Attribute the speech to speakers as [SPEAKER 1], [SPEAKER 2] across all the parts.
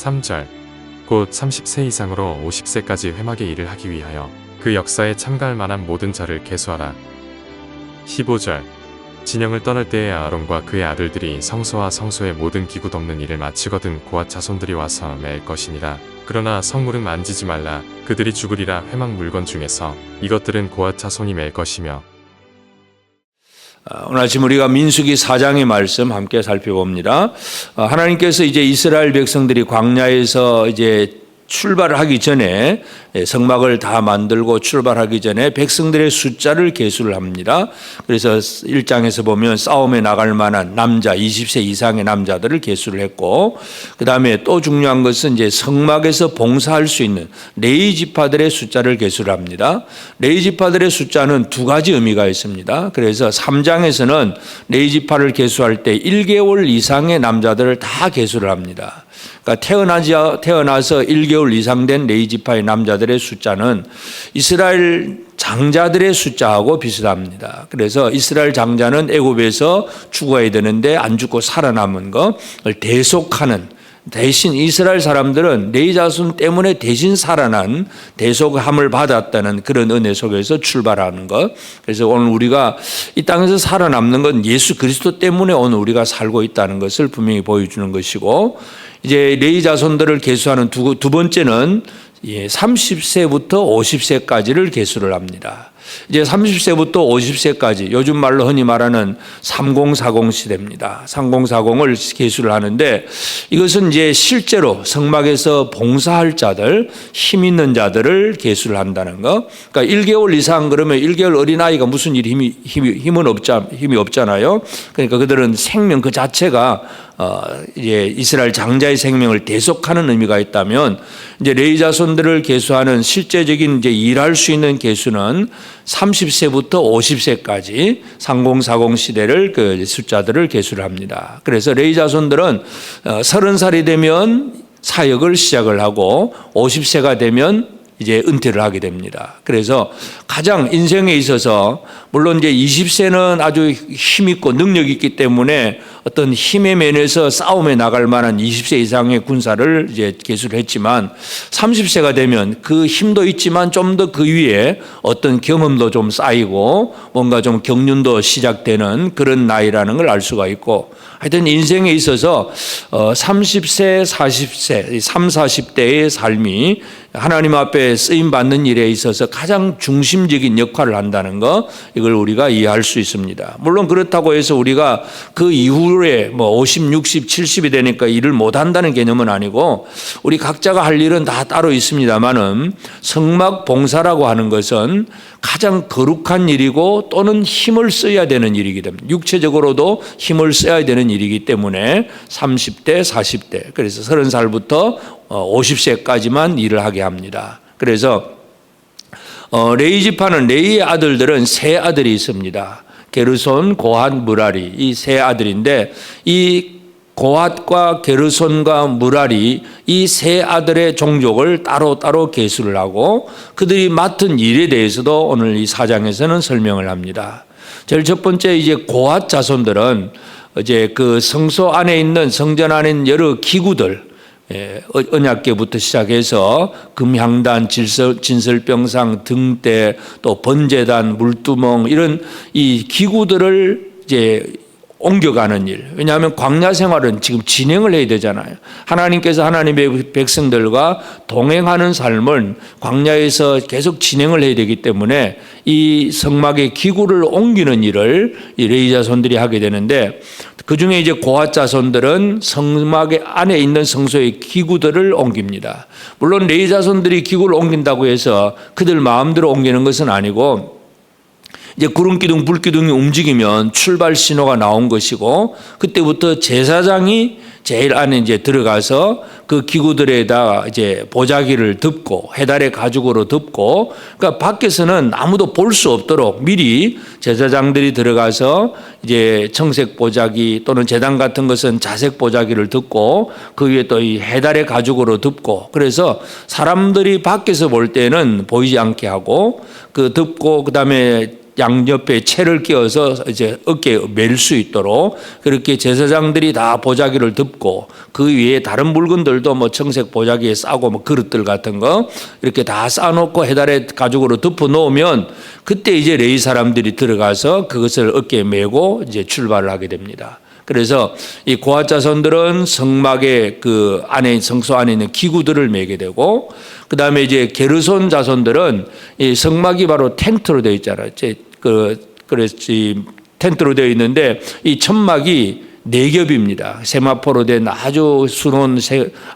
[SPEAKER 1] 3절 곧 30세 이상으로 50세까지 회막의 일을 하기 위하여 그 역사에 참가할 만한 모든 자를 계수하라. 15절 진영을 떠날 때에 아론과 그의 아들들이 성소와 성소의 모든 기구 덮는 일을 마치거든 고앗 자손들이 와서 맬 것이니라. 그러나 성물은 만지지 말라. 그들이 죽으리라. 회막 물건 중에서 이것들은 고앗 자손이 맬 것이며.
[SPEAKER 2] 오늘 아침 우리가 민수기 4장의 말씀 함께 살펴봅니다. 하나님께서 이제 이스라엘 백성들이 광야에서 이제 출발을 하기 전에 성막을 다 만들고 출발하기 전에 백성들의 숫자를 계수를 합니다. 그래서 1장에서 보면 싸움에 나갈 만한 남자 20세 이상의 남자들을 계수를 했고, 그 다음에 또 중요한 것은 이제 성막에서 봉사할 수 있는 레위 지파들의 숫자를 계수를 합니다. 레위 지파들의 숫자는 두 가지 의미가 있습니다. 그래서 3장에서는 레위 지파를 계수할 때 1개월 이상의 남자들을 다 계수를 합니다. 그러니까 태어나서 1개월 이상 된 레위 지파의 남자들의 숫자는 이스라엘 장자들의 숫자하고 비슷합니다. 그래서 이스라엘 장자는 애굽에서 죽어야 되는데 안 죽고 살아남은 것을 대속하는, 대신 이스라엘 사람들은 레위 자손 때문에 대신 살아난 대속함을 받았다는 그런 은혜 속에서 출발하는 것. 그래서 오늘 우리가 이 땅에서 살아남는 건 예수 그리스도 때문에 오늘 우리가 살고 있다는 것을 분명히 보여주는 것이고, 이제 레위 자손들을 계수하는 두 번째는 30세부터 50세까지를 계수를 합니다. 이제 30세부터 50세까지 요즘 말로 흔히 말하는 3040 시대입니다. 3040을 계수를 하는데, 이것은 이제 실제로 성막에서 봉사할 자들, 힘 있는 자들을 계수를 한다는 거. 그러니까 1개월 이상 그러면 1개월 어린아이가 무슨 힘이 없잖아요. 그러니까 그들은 생명 그 자체가 이제 이스라엘 장자의 생명을 대속하는 의미가 있다면, 이제 레위 자손들을 계수하는 실제적인 이제 일할 수 있는 계수는 30세부터 50세까지 3040 시대를 그 숫자들을 계수를 합니다. 그래서 레위 자손들은 30살이 되면 사역을 시작을 하고 50세가 되면 이제 은퇴를 하게 됩니다. 그래서 가장 인생에 있어서 물론 이제 20세는 아주 힘있고 능력이 있기 때문에 어떤 힘의 면에서 싸움에 나갈 만한 20세 이상의 군사를 이제 계수를 했지만, 30세가 되면 그 힘도 있지만 좀 더 그 위에 어떤 경험도 좀 쌓이고 뭔가 좀 경륜도 시작되는 그런 나이라는 걸 알 수가 있고, 하여튼 인생에 있어서 30세, 40세, 30, 40대의 삶이 하나님 앞에 쓰임받는 일에 있어서 가장 중심적인 역할을 한다는 거, 이걸 우리가 이해할 수 있습니다. 물론 그렇다고 해서 우리가 그 이후에 뭐 50, 60, 70이 되니까 일을 못한다는 개념은 아니고, 우리 각자가 할 일은 다 따로 있습니다만은 성막 봉사라고 하는 것은 가장 거룩한 일이고 또는 힘을 써야 되는 일이기 때문에, 육체적으로도 힘을 써야 되는 일이기 때문에 30대, 40대, 그래서 30살부터 50세까지만 일을 하게 합니다. 그래서 레위 지파는, 레위의 아들들은 세 아들이 있습니다. 게르손, 고핫, 무라리, 이 세 아들인데, 이 고핫과 게르손과 무라리 이 세 아들의 종족을 따로따로 계수를 하고 그들이 맡은 일에 대해서도 오늘 이 4장에서는 설명을 합니다. 제일 첫 번째, 이제 고핫 자손들은 이제 그 성소 안에 있는, 성전 안에 있는 여러 기구들, 언약궤부터 시작해서 금향단, 진설병상, 등대, 또 번제단, 물두멍, 이런 이 기구들을 이제 옮겨가는 일. 왜냐하면 광야 생활은 지금 진행을 해야 되잖아요. 하나님께서 하나님의 백성들과 동행하는 삶을 광야에서 계속 진행을 해야 되기 때문에 이 성막의 기구를 옮기는 일을 이 레위 자손들이 하게 되는데, 그 중에 이제 고핫 자손들은 성막 안에 있는 성소의 기구들을 옮깁니다. 물론 레위 자손들이 기구를 옮긴다고 해서 그들 마음대로 옮기는 것은 아니고, 이제 구름기둥, 불기둥이 움직이면 출발 신호가 나온 것이고, 그때부터 제사장이 제일 안에 이제 들어가서 그 기구들에다 이제 보자기를 덮고 해달의 가죽으로 덮고, 그러니까 밖에서는 아무도 볼 수 없도록 미리 제사장들이 들어가서 이제 청색 보자기 또는 제단 같은 것은 자색 보자기를 덮고 그 위에 또 이 해달의 가죽으로 덮고, 그래서 사람들이 밖에서 볼 때는 보이지 않게 하고 그 덮고, 그다음에 양옆에 채를 끼워서 이제 어깨에 멜 수 있도록 그렇게 제사장들이 다 보자기를 덮고 그 위에 다른 물건들도 뭐 청색 보자기에 싸고 뭐 그릇들 같은 거 이렇게 다 싸놓고 해달의 가죽으로 덮어 놓으면 그때 이제 레위 사람들이 들어가서 그것을 어깨에 메고 이제 출발을 하게 됩니다. 그래서 이 고핫 자손들은 성막의 그 안에 성소 안에 있는 기구들을 메게 되고 그 다음에 이제 게르손 자손들은 이 성막이 바로 텐트로 되어 있잖아요. 그래서 이 텐트로 되어 있는데 이 천막이 네 겹입니다. 세마포로 된 아주 수놓은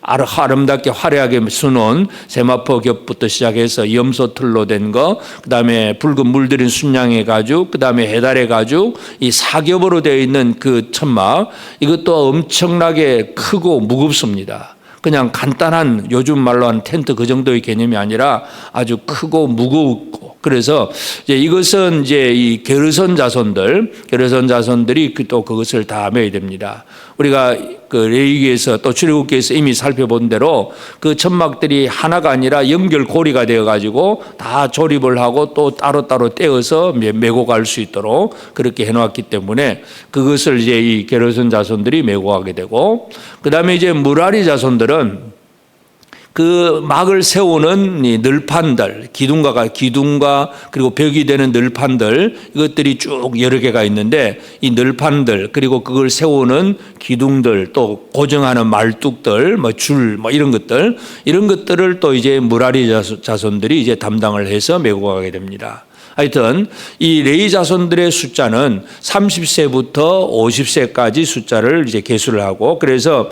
[SPEAKER 2] 아름답게 화려하게 수놓은 세마포 겹부터 시작해서 염소 틀로 된 거, 그 다음에 붉은 물들인 순양의 가죽, 그 다음에 해달의 가죽, 이 사겹으로 되어 있는 그 천막 이것도 엄청나게 크고 무겁습니다. 그냥 간단한 요즘 말로 하는 텐트 그 정도의 개념이 아니라 아주 크고 무겁고 그래서 이제 이것은 이제 이 게르손 자손들이 또 그것을 다 매야 됩니다. 우리가 그 레위기에서 또 출애굽기에서 이미 살펴본 대로 그 천막들이 하나가 아니라 연결고리가 되어 가지고 다 조립을 하고 또 따로따로 떼어서 메고 갈 수 있도록 그렇게 해놓았기 때문에 그것을 이제 이 게르손 자손들이 메고 가게 되고 그 다음에 이제 무라리 자손들은 그 막을 세우는 이 늘판들, 기둥과 그리고 벽이 되는 늘판들 이것들이 쭉 여러 개가 있는데 이 늘판들 그리고 그걸 세우는 기둥들 또 고정하는 말뚝들 뭐 줄 뭐 이런 것들을 또 이제 무라리 자손들이 이제 담당을 해서 메고 가게 됩니다. 하여튼 이 레위 자손들의 숫자는 30세부터 50세까지 숫자를 이제 계수를 하고 그래서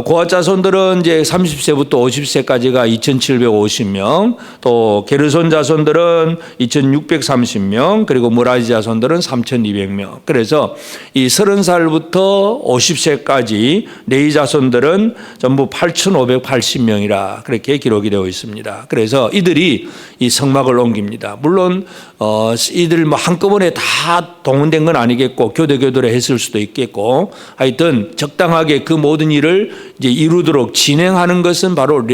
[SPEAKER 2] 고핫 자손들은 이제 30세부터 50세까지가 2,750명, 또 게르손 자손들은 2,630명, 그리고 무라리 자손들은 3,200명. 그래서 이 30살부터 50세까지 레위 자손들은 전부 8,580명이라 그렇게 기록이 되어 있습니다. 그래서 이들이 이 성막을 옮깁니다. 물론 이들 뭐 한꺼번에 다 동원된 건 아니겠고 교대교대로 했을 수도 있겠고 하여튼 적당하게 그 모든 일을 이제 이루도록 진행하는 것은 바로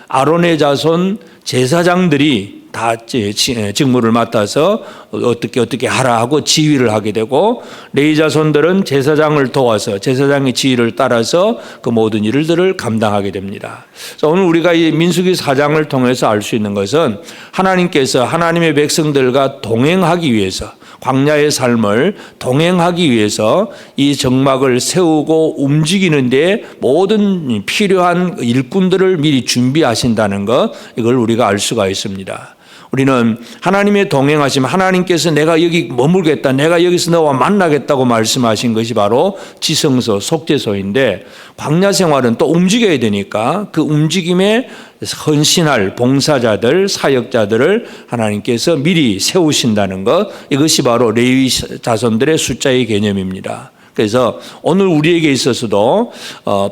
[SPEAKER 2] 아론의 자손 제사장들이 다 직무를 맡아서 어떻게 하라 하고 지휘를 하게 되고 레위 자손들은 제사장을 도와서 제사장의 지휘를 따라서 그 모든 일들을 감당하게 됩니다. 그래서 오늘 우리가 이 민수기 4장을 통해서 알 수 있는 것은 하나님께서 하나님의 백성들과 동행하기 위해서 광야의 삶을 동행하기 위해서 이 정막을 세우고 움직이는데 모든 필요한 일꾼들을 미리 준비하신다는 것 이걸 우리가 알 수가 있습니다. 우리는 하나님의 동행하심, 하나님께서 내가 여기 머물겠다, 내가 여기서 너와 만나겠다고 말씀하신 것이 바로 지성소, 속죄소인데 광야 생활은 또 움직여야 되니까 그 움직임에 헌신할 봉사자들, 사역자들을 하나님께서 미리 세우신다는 것 이것이 바로 레위 자손들의 숫자의 개념입니다. 그래서 오늘 우리에게 있어서도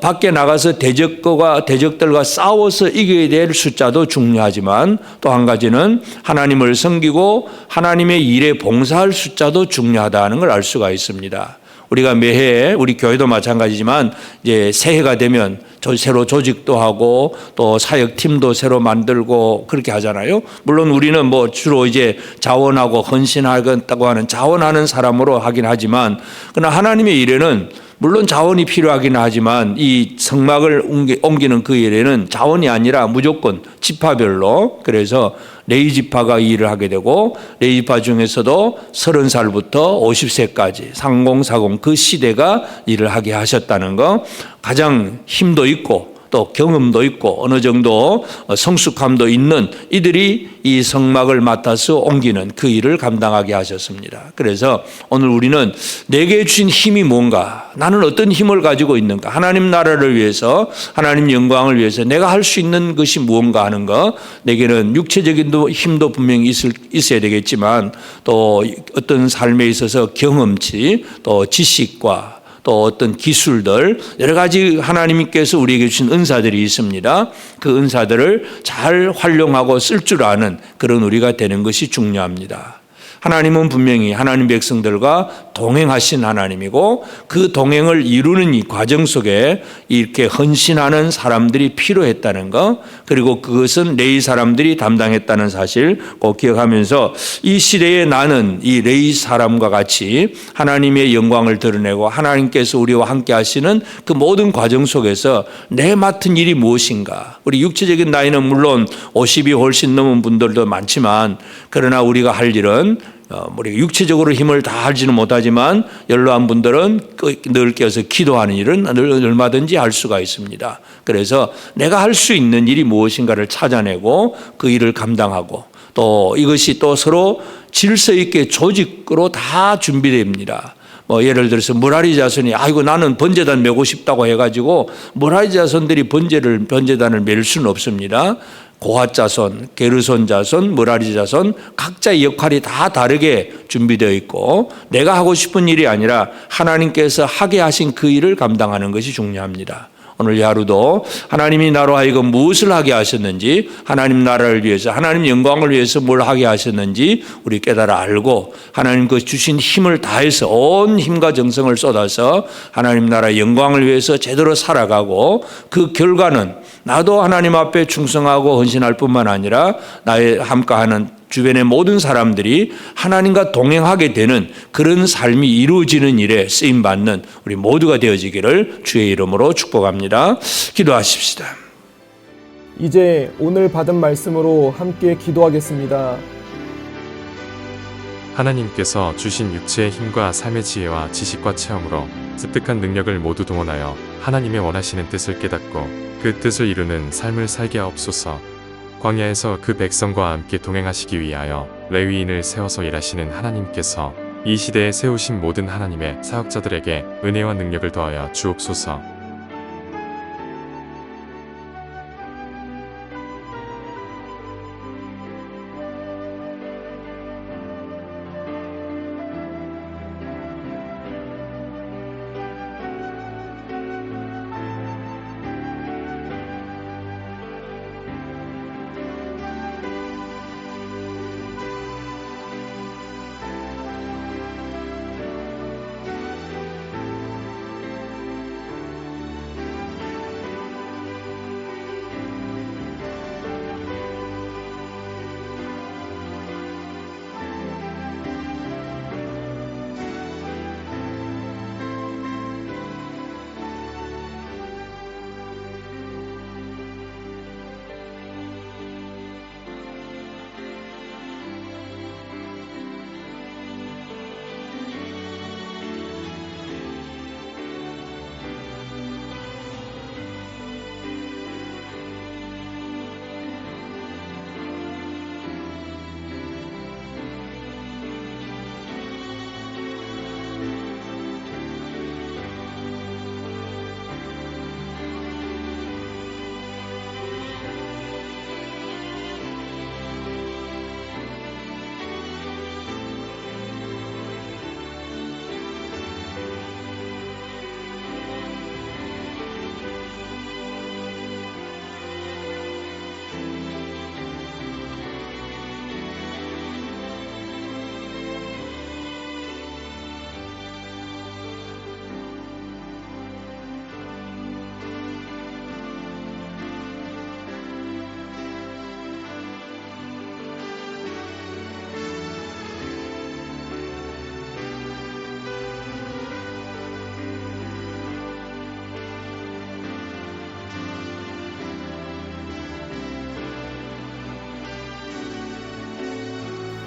[SPEAKER 2] 밖에 나가서 대적들과 싸워서 이겨야 될 숫자도 중요하지만 또 한 가지는 하나님을 섬기고 하나님의 일에 봉사할 숫자도 중요하다는 걸 알 수가 있습니다. 우리가 매해 우리 교회도 마찬가지지만 이제 새해가 되면 새로 조직도 하고 또 사역팀도 새로 만들고 그렇게 하잖아요. 물론 우리는 뭐 주로 이제 자원하고 헌신하겠다고 하는 자원하는 사람으로 하긴 하지만 그러나 하나님의 일에는 물론 자원이 필요하긴 하지만 이 성막을 옮기는 그 일에는 자원이 아니라 무조건 지파별로 그래서 레위 지파가 이 일을 하게 되고 레위 지파 중에서도 30살부터 50세까지 3040 그 시대가 일을 하게 하셨다는 거 가장 힘도 있고 또 경험도 있고 어느 정도 성숙함도 있는 이들이 이 성막을 맡아서 옮기는 그 일을 감당하게 하셨습니다. 그래서 오늘 우리는 내게 주신 힘이 뭔가 나는 어떤 힘을 가지고 있는가 하나님 나라를 위해서 하나님 영광을 위해서 내가 할 수 있는 것이 무언가 하는 거 내게는 육체적인 힘도 분명히 있어야 되겠지만 또 어떤 삶에 있어서 경험치 또 지식과 또 어떤 기술들 여러 가지 하나님께서 우리에게 주신 은사들이 있습니다. 그 은사들을 잘 활용하고 쓸 줄 아는 그런 우리가 되는 것이 중요합니다. 하나님은 분명히 하나님 백성들과 동행하신 하나님이고 그 동행을 이루는 이 과정 속에 이렇게 헌신하는 사람들이 필요했다는 것, 그리고 그것은 레위 사람들이 담당했다는 사실 꼭 기억하면서 이 시대에 나는 이 레위 사람과 같이 하나님의 영광을 드러내고 하나님께서 우리와 함께 하시는 그 모든 과정 속에서 내 맡은 일이 무엇인가. 우리 육체적인 나이는 물론 50이 훨씬 넘은 분들도 많지만 그러나 우리가 할 일은 우리가 육체적으로 힘을 다 하지는 못하지만 연로한 분들은 늘 깨어서 기도하는 일은 얼마든지 할 수가 있습니다. 그래서 내가 할 수 있는 일이 무엇인가를 찾아내고 그 일을 감당하고 또 이것이 또 서로 질서 있게 조직으로 다 준비됩니다. 예를 들어서 므라리 자손이 아이고 나는 번제단 메고 싶다고 해가지고 므라리 자손들이 번제단을 맬 수는 없습니다. 고핫 자손, 게르손 자손, 므라리 자손 각자의 역할이 다 다르게 준비되어 있고 내가 하고 싶은 일이 아니라 하나님께서 하게 하신 그 일을 감당하는 것이 중요합니다. 오늘 이 하루도 하나님이 나로 하여금 무엇을 하게 하셨는지, 하나님 나라를 위해서, 하나님 영광을 위해서 뭘 하게 하셨는지 우리 깨달아 알고 하나님 그 주신 힘을 다해서 온 힘과 정성을 쏟아서 하나님 나라 영광을 위해서 제대로 살아가고 그 결과는 나도 하나님 앞에 충성하고 헌신할 뿐만 아니라 나의 함께하는 주변의 모든 사람들이 하나님과 동행하게 되는 그런 삶이 이루어지는 일에 쓰임받는 우리 모두가 되어지기를 주의 이름으로 축복합니다. 기도하십시다.
[SPEAKER 3] 이제 오늘 받은 말씀으로 함께 기도하겠습니다.
[SPEAKER 1] 하나님께서 주신 육체의 힘과 삶의 지혜와 지식과 체험으로 습득한 능력을 모두 동원하여 하나님의 원하시는 뜻을 깨닫고 그 뜻을 이루는 삶을 살게 하옵소서. 광야에서 그 백성과 함께 동행하시기 위하여 레위인을 세워서 일하시는 하나님께서 이 시대에 세우신 모든 하나님의 사역자들에게 은혜와 능력을 더하여 주옵소서.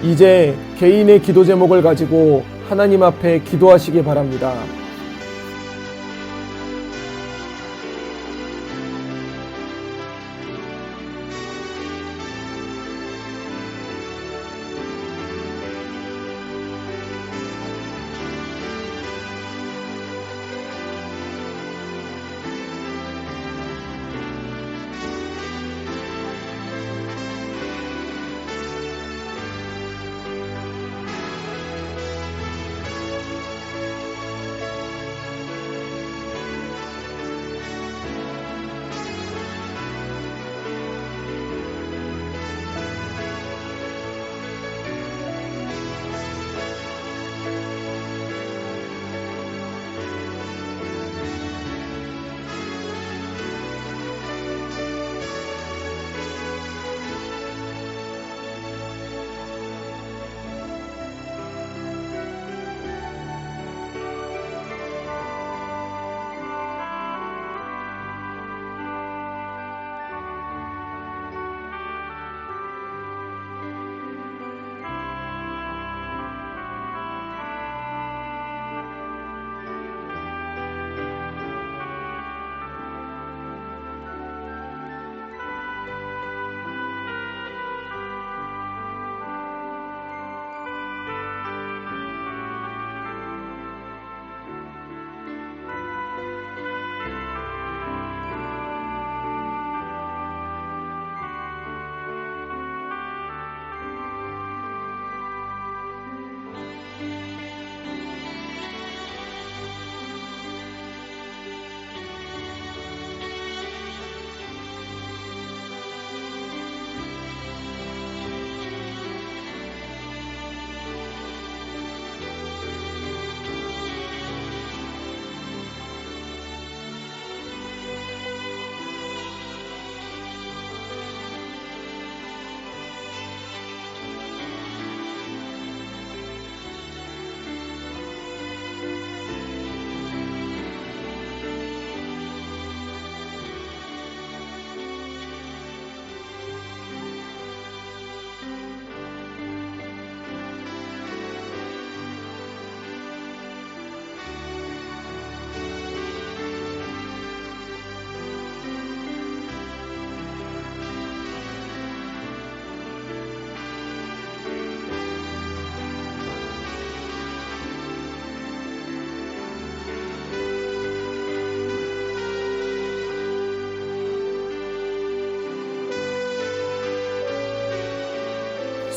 [SPEAKER 3] 이제 개인의 기도 제목을 가지고 하나님 앞에 기도하시기 바랍니다.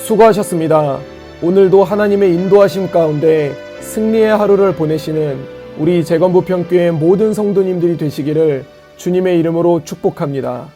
[SPEAKER 3] 수고하셨습니다. 오늘도 하나님의 인도하심 가운데 승리의 하루를 보내시는 우리 재건부평교회 모든 성도님들이 되시기를 주님의 이름으로 축복합니다.